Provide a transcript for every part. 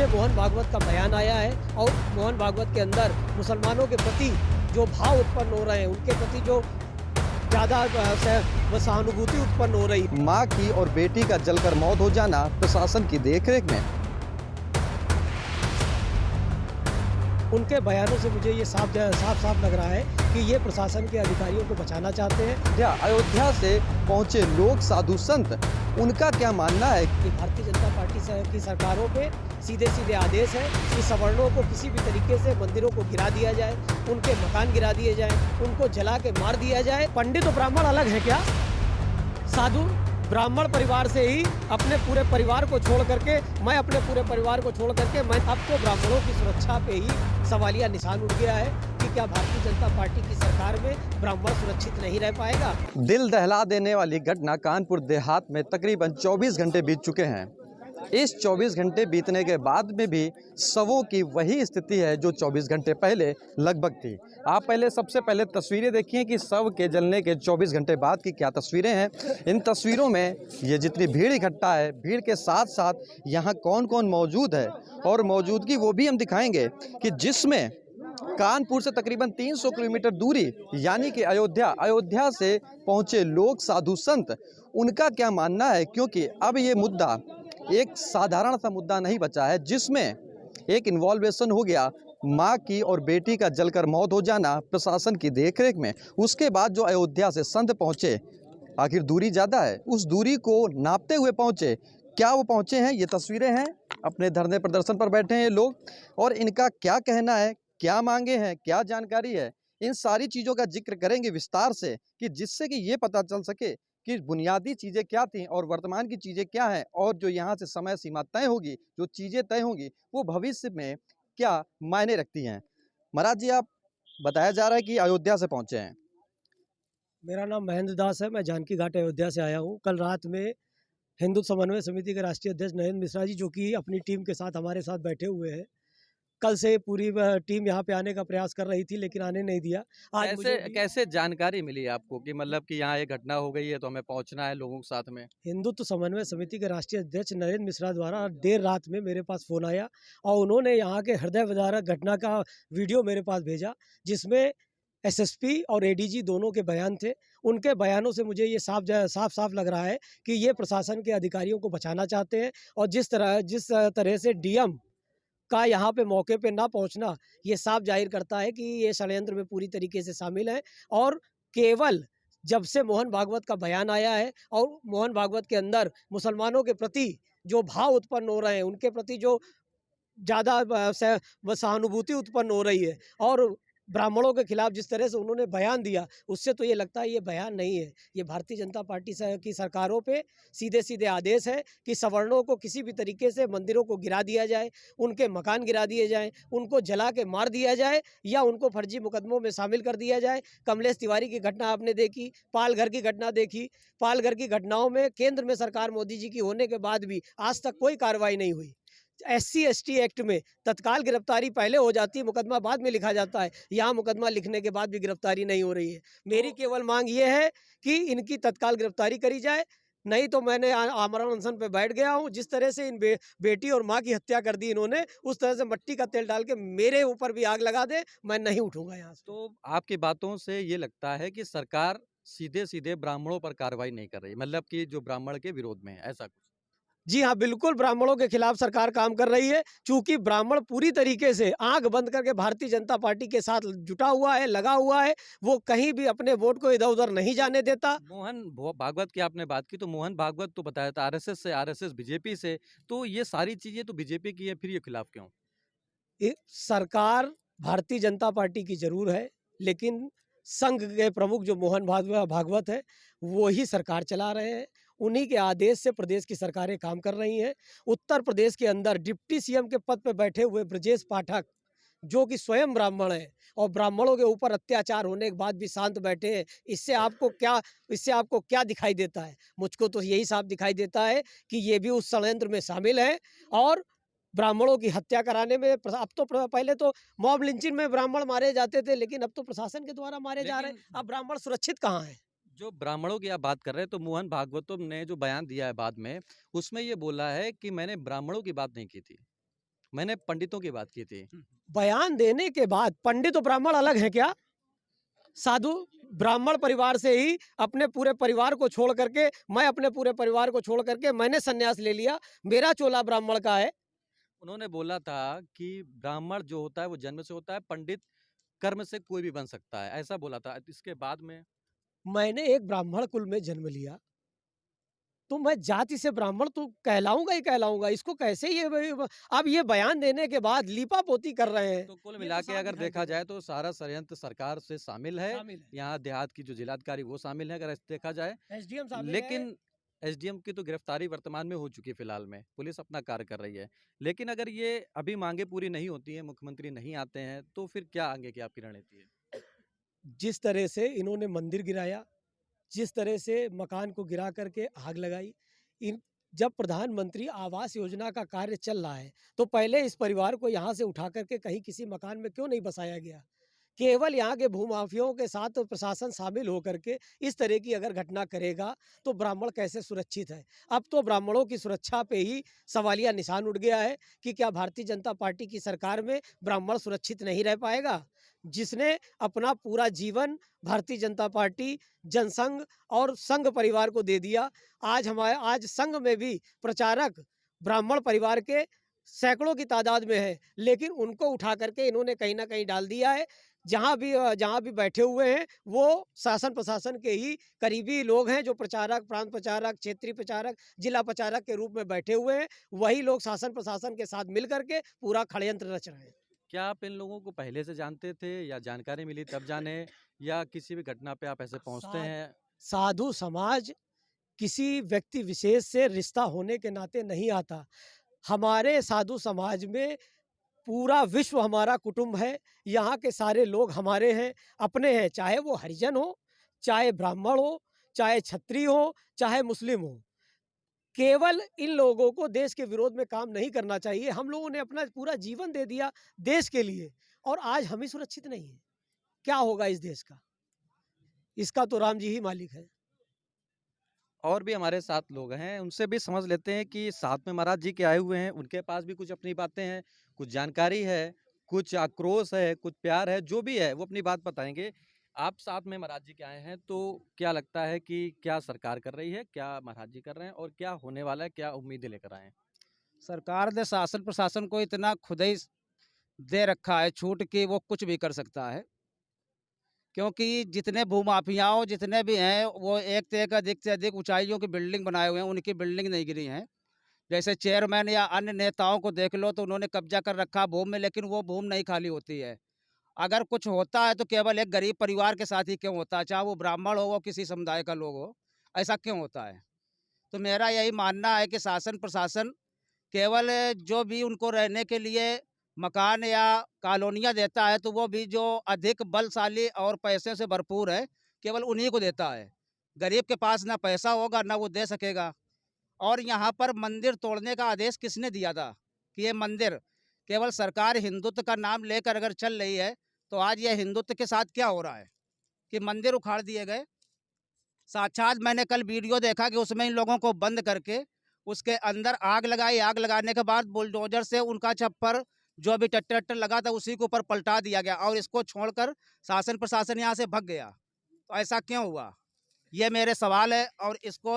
से मोहन भागवत का बयान आया है और मोहन भागवत के अंदर मुसलमानों के प्रति जो भाव उत्पन्न हो रहे हैं, उनके प्रति जो ज़्यादा सहानुभूति उत्पन्न हो रही है। मां की और बेटी का जलकर मौत हो जाना प्रशासन की देखरेख में। उनके बयानों से मुझे ये साफ साफ लग रहा है कि ये प्रशासन के अधिकारियों को बचाना चाहते हैं। अयोध्या से पहुंचे लोग साधु संत, उनका क्या मानना है कि भारतीय जनता पार्टी की सरकारों पे सीधे सीधे आदेश है कि सवर्णों को किसी भी तरीके से मंदिरों को गिरा दिया जाए, उनके मकान गिरा दिए जाए, उनको जला के मार दिया जाए। पंडित और ब्राह्मण अलग है क्या? साधु ब्राह्मण परिवार से ही अपने पूरे परिवार को छोड़ करके मैं अब तो ब्राह्मणों की सुरक्षा पे ही सवालिया निशान उठ गया है कि क्या भारतीय जनता पार्टी की सरकार में ब्राह्मण सुरक्षित नहीं रह पाएगा। दिल दहला देने वाली घटना कानपुर देहात में तकरीबन 24 घंटे बीत चुके हैं। इस 24 घंटे बीतने के बाद में भी शवों की वही स्थिति है जो 24 घंटे पहले लगभग थी। आप सबसे पहले तस्वीरें देखिए कि शव के जलने के 24 घंटे बाद की क्या तस्वीरें हैं। इन तस्वीरों में ये जितनी भीड़ इकट्ठा है, भीड़ के साथ साथ यहाँ कौन कौन मौजूद है और मौजूदगी वो भी हम दिखाएंगे कि जिसमें कानपुर से तकरीबन 300 किलोमीटर दूरी यानी कि अयोध्या से पहुँचे लोग साधु संत, उनका क्या मानना है, क्योंकि अब ये मुद्दा एक साधारण सा मुद्दा नहीं बचा है जिसमें एक इन्वॉल्वेशन हो गया मां की और बेटी का जलकर मौत हो जाना प्रशासन की देखरेख में। उसके बाद जो अयोध्या से संत पहुंचे, आखिर दूरी ज़्यादा है, उस दूरी को नापते हुए पहुंचे। क्या वो पहुंचे हैं? ये तस्वीरें हैं, अपने धरने प्रदर्शन पर बैठे हैं ये लोग और इनका क्या कहना है, क्या मांगे हैं, क्या जानकारी है, इन सारी चीज़ों का जिक्र करेंगे विस्तार से कि जिससे कि ये पता चल सके कि बुनियादी चीज़ें क्या थीं और वर्तमान की चीज़ें क्या हैं और जो यहाँ से समय सीमा तय होगी, जो चीज़ें तय होंगी वो भविष्य में क्या मायने रखती हैं। महाराज जी, आप बताया जा रहा है कि अयोध्या से पहुँचे हैं। मेरा नाम महेंद्र दास है, मैं जानकी घाट अयोध्या से आया हूँ। कल रात में हिंदू समन्वय समिति के राष्ट्रीय अध्यक्ष नरेंद्र मिश्रा जी, जो कि अपनी टीम के साथ हमारे साथ बैठे हुए हैं, कल से पूरी टीम यहाँ पे आने का प्रयास कर रही थी लेकिन आने नहीं दिया। आज कैसे जानकारी मिली आपको कि मतलब कि यहाँ ये घटना हो गई है तो हमें पहुँचना है लोगों के साथ में? हिंदुत्व समन्वय समिति के राष्ट्रीय अध्यक्ष नरेंद्र मिश्रा द्वारा देर रात में मेरे पास फ़ोन आया और उन्होंने यहाँ के हृदय विदारक घटना का वीडियो मेरे पास भेजा, जिसमें एसएसपी और एडीजी दोनों के बयान थे। उनके बयानों से मुझे ये साफ लग रहा है कि ये प्रशासन के अधिकारियों को बचाना चाहते हैं और जिस तरह से डीएम का यहाँ पे मौके पे ना पहुँचना, ये साफ जाहिर करता है कि ये षड्यंत्र में पूरी तरीके से शामिल है। और केवल जब से मोहन भागवत का बयान आया है और मोहन भागवत के अंदर मुसलमानों के प्रति जो भाव उत्पन्न हो रहे हैं, उनके प्रति जो ज़्यादा सहानुभूति उत्पन्न हो रही है और ब्राह्मणों के खिलाफ जिस तरह से उन्होंने बयान दिया, उससे तो ये लगता है ये बयान नहीं है, ये भारतीय जनता पार्टी की सरकारों पे सीधे सीधे आदेश है कि सवर्णों को किसी भी तरीके से मंदिरों को गिरा दिया जाए, उनके मकान गिरा दिए जाएँ, उनको जला के मार दिया जाए या उनको फर्जी मुकदमों में शामिल कर दिया जाए। कमलेश तिवारी की घटना आपने देखी, पालघर की घटना देखी। पालघर की घटनाओं में केंद्र में सरकार मोदी जी की होने के बाद भी आज तक कोई कार्रवाई नहीं हुई। SC/ST एक्ट में तत्काल गिरफ्तारी पहले हो जाती है, मुकदमा बाद में लिखा जाता है। यहाँ मुकदमा लिखने के बाद भी गिरफ्तारी नहीं हो रही है। मेरी केवल मांग ये है कि इनकी तत्काल गिरफ्तारी करी जाए, नहीं तो मैंने आमरण अनशन पे बैठ गया हूँ। जिस तरह से इन बेटी और माँ की हत्या कर दी इन्होंने, उस तरह से मट्टी का तेल डाल के मेरे ऊपर भी आग लगा दे, मैं नहीं उठूंगा यहाँ से। तो आपकी बातों से ये लगता है कि सरकार सीधे सीधे ब्राह्मणों पर कार्रवाई नहीं कर रही, मतलब कि जो ब्राह्मण के विरोध में है, ऐसा कुछ? जी हाँ, बिल्कुल ब्राह्मणों के खिलाफ सरकार काम कर रही है। चूंकि ब्राह्मण पूरी तरीके से आंख बंद करके भारतीय जनता पार्टी के साथ जुटा हुआ है, लगा हुआ है, वो कहीं भी अपने वोट को इधर उधर नहीं जाने देता। मोहन भागवत की आपने बात की, तो मोहन भागवत तो बताया था आरएसएस से, आरएसएस बीजेपी से, तो ये सारी चीजें तो बीजेपी की है, फिर ये खिलाफ क्यों? सरकार भारतीय जनता पार्टी की जरूर है, लेकिन संघ के प्रमुख जो मोहन भागवत है, वो ही सरकार चला रहे हैं। उन्हीं के आदेश से प्रदेश की सरकारें काम कर रही हैं। उत्तर प्रदेश के अंदर डिप्टी सीएम के पद पर बैठे हुए ब्रजेश पाठक, जो कि स्वयं ब्राह्मण हैं और ब्राह्मणों के ऊपर अत्याचार होने के बाद भी शांत बैठे हैं, इससे आपको क्या दिखाई देता है? मुझको तो यही साफ दिखाई देता है कि ये भी उस षड्यंत्र में शामिल हैं और ब्राह्मणों की हत्या कराने में अब तो पहले तो मॉब लिंचिंग में ब्राह्मण मारे जाते थे, लेकिन अब तो प्रशासन के द्वारा मारे जा रहे हैं। अब ब्राह्मण सुरक्षित कहाँ है? जो ब्राह्मणों की आप बात कर रहे हैं, तो मोहन भागवतम ने जो बयान दिया है बाद में, उसमें ये बोला है कि मैंने ब्राह्मणों की बात नहीं की थी। मैंने पंडितों की बात की थी। बयान देने के बाद पंडित और ब्राह्मण अलग है क्या? साधु ब्राह्मण परिवार से ही अपने पूरे परिवार को छोड़ करके, मैं अपने पूरे परिवार को छोड़ करके मैंने सन्यास ले लिया। मेरा चोला ब्राह्मण का है। उन्होंने बोला था कि ब्राह्मण जो होता है वो जन्म से होता है, पंडित कर्म से कोई भी बन सकता है, ऐसा बोला था। इसके बाद में मैंने एक ब्राह्मण कुल में जन्म लिया, तो मैं जाति से ब्राह्मण तो कहलाऊंगा ही कहलाऊंगा। इसको कैसे अब ये बयान देने के बाद लीपापोती कर रहे हैं। तो कुल ये मिला तो के साफ अगर दिखाई देखा दे रहा जाए तो सारा षड्यंत्र सरकार से शामिल है। शामिल है। यहाँ देहात की जो जिलाधिकारी वो शामिल है अगर ऐसे देखा जाए। एसडीएम शामिल है। लेकिन एसडीएम की तो गिरफ्तारी वर्तमान में हो चुकी है फिलहाल में, पुलिस अपना कार्य कर रही है। लेकिन अगर ये अभी मांगे पूरी नहीं होती हैं, मुख्यमंत्री नहीं आते हैं, तो फिर क्या आगे की आपकी रणनीति है? जिस तरह से इन्होंने मंदिर गिराया, जिस तरह से मकान को गिरा करके आग लगाई, इन जब प्रधानमंत्री आवास योजना का कार्य चल रहा है, तो पहले इस परिवार को यहाँ से उठा करके कहीं किसी मकान में क्यों नहीं बसाया गया? केवल यहाँ के भूमाफियाओं के साथ प्रशासन शामिल होकर के इस तरह की अगर घटना करेगा, तो ब्राह्मण कैसे सुरक्षित है? अब तो ब्राह्मणों की सुरक्षा पे ही सवालिया निशान उठ गया है कि क्या भारतीय जनता पार्टी की सरकार में ब्राह्मण सुरक्षित नहीं रह पाएगा? जिसने अपना पूरा जीवन भारतीय जनता पार्टी, जनसंघ और संघ परिवार को दे दिया। आज संघ में भी प्रचारक ब्राह्मण परिवार के सैकड़ों की तादाद में है, लेकिन उनको उठा करके इन्होंने कहीं न कहीं डाल दिया है। जहाँ भी बैठे हुए हैं, वो शासन प्रशासन के ही करीबी लोग हैं, जो प्रचारक, प्रांत प्रचारक, क्षेत्रीय प्रचारक, जिला प्रचारक के रूप में बैठे हुए हैं। वही लोग शासन प्रशासन के साथ मिल करके पूरा षड्यंत्र रच रहे हैं। क्या आप इन लोगों को पहले से जानते थे या जानकारी मिली तब जाने, या किसी भी घटना पे आप ऐसे पहुंचते सा हैं? साधु समाज किसी व्यक्ति विशेष से रिश्ता होने के नाते नहीं आता। हमारे साधु समाज में पूरा विश्व हमारा कुटुंब है। यहाँ के सारे लोग हमारे हैं, अपने हैं, चाहे वो हरिजन हो, चाहे ब्राह्मण हो, चाहे क्षत्रिय हो, चाहे मुस्लिम हो। केवल इन लोगों को देश के विरोध में काम नहीं करना चाहिए। हम लोगों ने अपना पूरा जीवन दे दिया देश के लिए, और आज हम ही सुरक्षित नहीं हैं। क्या होगा इस देश का? इसका तो राम जी ही मालिक है। और भी हमारे साथ लोग हैं, उनसे भी समझ लेते हैं कि साथ में महाराज जी के आए हुए हैं, उनके पास भी कुछ अपनी बातें हैं, कुछ जानकारी है, कुछ आक्रोश है, कुछ प्यार है, जो भी है वो अपनी बात बताएंगे। आप साथ में महाराज जी के आए हैं, तो क्या लगता है कि क्या सरकार कर रही है, क्या महाराज जी कर रहे हैं, और क्या होने वाला है, क्या उम्मीदें लेकर आए हैं? सरकार ने शासन प्रशासन को इतना खुद ही दे रखा है छूट कि वो कुछ भी कर सकता है, क्योंकि जितने भूमाफियाओं जितने भी हैं वो एक से एक अधिक से अधिक ऊंचाइयों की बिल्डिंग बनाए हुए हैं, उनकी बिल्डिंग नहीं गिरी हैं। जैसे चेयरमैन या अन्य नेताओं को देख लो तो उन्होंने कब्जा कर रखा भूमि में, लेकिन वो भूमि नहीं खाली होती है। अगर कुछ होता है तो केवल एक गरीब परिवार के साथ ही क्यों होता है, चाहे वो ब्राह्मण हो वो किसी समुदाय का लोग हो, ऐसा क्यों होता है? तो मेरा यही मानना है कि शासन प्रशासन केवल जो भी उनको रहने के लिए मकान या कॉलोनियाँ देता है, तो वो भी जो अधिक बलशाली और पैसे से भरपूर है, केवल उन्हीं को देता है। गरीब के पास ना पैसा होगा, ना वो दे सकेगा। और यहाँ पर मंदिर तोड़ने का आदेश किसने दिया था कि ये मंदिर, केवल सरकार हिंदुत्व का नाम लेकर अगर चल रही है, तो आज ये हिंदुत्व के साथ क्या हो रहा है कि मंदिर उखाड़ दिए गए। साक्षात मैंने कल वीडियो देखा कि उसमें इन लोगों को बंद करके उसके अंदर आग लगाई। आग लगाने के बाद बुलडोजर से उनका छप्पर जो भी ट्रैक्टर ट्रैक्टर लगा था उसी के ऊपर पलटा दिया गया, और इसको छोड़कर शासन प्रशासन यहाँ से भाग गया। तो ऐसा क्यों हुआ, ये मेरे सवाल है। और इसको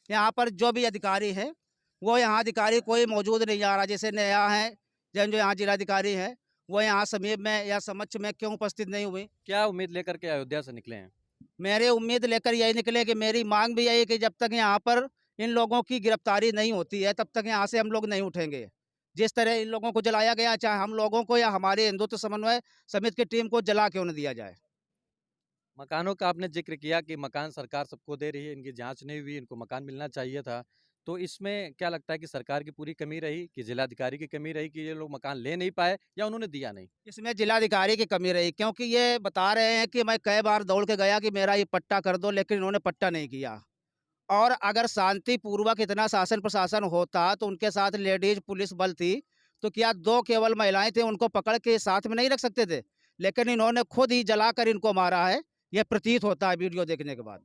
यहाँ पर जो भी अधिकारी हैं, वो यहाँ अधिकारी कोई मौजूद नहीं आ रहा। जैसे नया है जो यहाँ जिलाधिकारी हैं, वो यहाँ समीप में या समक्ष में क्यों उपस्थित नहीं हुई? क्या उम्मीद लेकर के अयोध्या से निकले हैं? मेरे उम्मीद लेकर यही निकले कि मेरी मांग भी यही कि जब तक यहाँ पर इन लोगों की गिरफ्तारी नहीं होती है, तब तक यहाँ से हम लोग नहीं उठेंगे। जिस तरह इन लोगों को जलाया गया, चाहे हम लोगों को या हमारे हिंदुत्व समन्वय समिति की टीम को जला क्यों न दिया जाए। मकानों का आपने जिक्र किया कि मकान सरकार सबको दे रही है, इनकी जांच नहीं हुई, इनको मकान मिलना चाहिए था। तो इसमें क्या लगता है कि सरकार की पूरी कमी रही, कि जिलाधिकारी की कमी रही, कि ये लोग मकान ले नहीं पाए, या उन्होंने दिया नहीं? इसमें जिलाधिकारी की कमी रही, क्योंकि ये बता रहे हैं कि मैं कई बार दौड़ के गया कि मेरा ये पट्टा कर दो, लेकिन इन्होंने पट्टा नहीं किया। और अगर शांतिपूर्वक इतना शासन प्रशासन होता तो उनके साथ लेडीज पुलिस बल थी, तो क्या दो केवल महिलाएं थी उनको पकड़ के साथ में नहीं रख सकते थे? लेकिन इन्होंने खुद ही जलाकर इनको मारा है, यह प्रतीत होता है वीडियो देखने के बाद।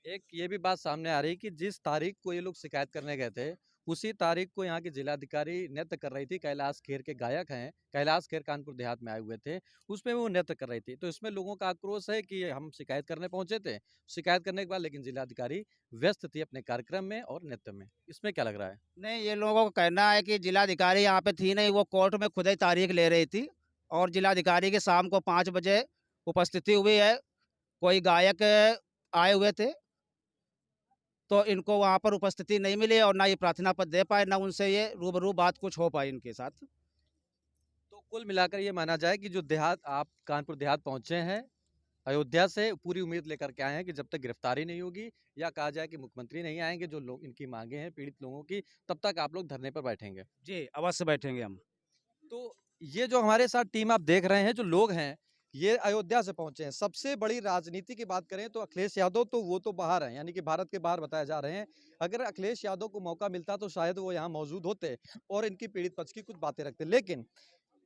एक ये भी बात सामने आ रही कि जिस तारीख को ये लोग शिकायत करने गए थे, उसी तारीख को यहाँ की जिलाधिकारी नृत्य कर रही थी। कैलाश खेर के गायक हैं, कैलाश खेर कानपुर देहात में आए हुए थे, उसमें वो नृत्य कर रही थी। तो इसमें लोगों का आक्रोश है कि हम शिकायत करने पहुंचे थे, शिकायत करने के बाद लेकिन जिलाधिकारी व्यस्त थी अपने कार्यक्रम में और नृत्य में। इसमें क्या लग रहा है? नहीं, ये लोगों का कहना है कि जिलाधिकारी यहाँ पे थी नहीं, वो कोर्ट में खुद ही तारीख ले रही थी और जिलाधिकारी की शाम को 5 बजे उपस्थिति हुई है। कोई गायक आए हुए थे, तो इनको वहाँ पर उपस्थिति नहीं मिली और ना ये प्रार्थना पत्र दे पाए, ना उनसे ये रूबरू बात कुछ हो पाई इनके साथ। तो कुल मिलाकर ये माना जाए कि जो देहात आप कानपुर देहात पहुंचे हैं अयोध्या से, पूरी उम्मीद लेकर के आए हैं कि जब तक गिरफ्तारी नहीं होगी या कहा जाए कि मुख्यमंत्री नहीं आएंगे, जो लोग इनकी मांगे हैं पीड़ित लोगों की, तब तक आप लोग धरने पर बैठेंगे। जी, अवश्य बैठेंगे हम। तो ये जो हमारे साथ टीम आप देख रहे हैं, जो लोग हैं, ये अयोध्या से पहुंचे हैं। सबसे बड़ी राजनीति की बात करें तो अखिलेश यादव तो वो तो बाहर हैं, यानी कि भारत के बाहर बताए जा रहे हैं। अगर अखिलेश यादव को मौका मिलता तो शायद वो यहाँ मौजूद होते और इनकी पीड़ित पक्ष की कुछ बातें रखते। लेकिन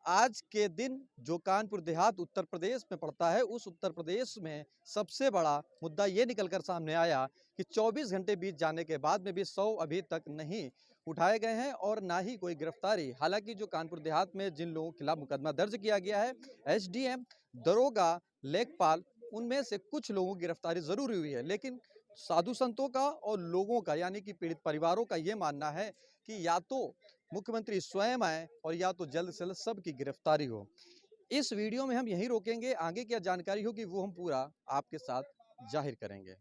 आज के दिन जो कानपुर देहात उत्तर प्रदेश में पड़ता है, उस उत्तर प्रदेश में सबसे बड़ा मुद्दा ये निकलकर सामने आया कि 24 घंटे बीत जाने के बाद में भी 100 अभी तक नहीं उठाए गए हैं और ना ही कोई गिरफ्तारी। हालांकि जो कानपुर देहात में जिन लोगों के खिलाफ मुकदमा दर्ज किया गया है, एसडीएम, दरोगा, लेखपाल, उनमें से कुछ लोगों की गिरफ्तारी जरूर हुई है। लेकिन साधु संतों का और लोगों का, यानी कि पीड़ित परिवारों का ये मानना है कि या तो मुख्यमंत्री स्वयं आए और या तो जल्द से जल्द सबकी गिरफ्तारी हो। इस वीडियो में हम यहीं रोकेंगे, आगे क्या जानकारी होगी वो हम पूरा आपके साथ जाहिर करेंगे।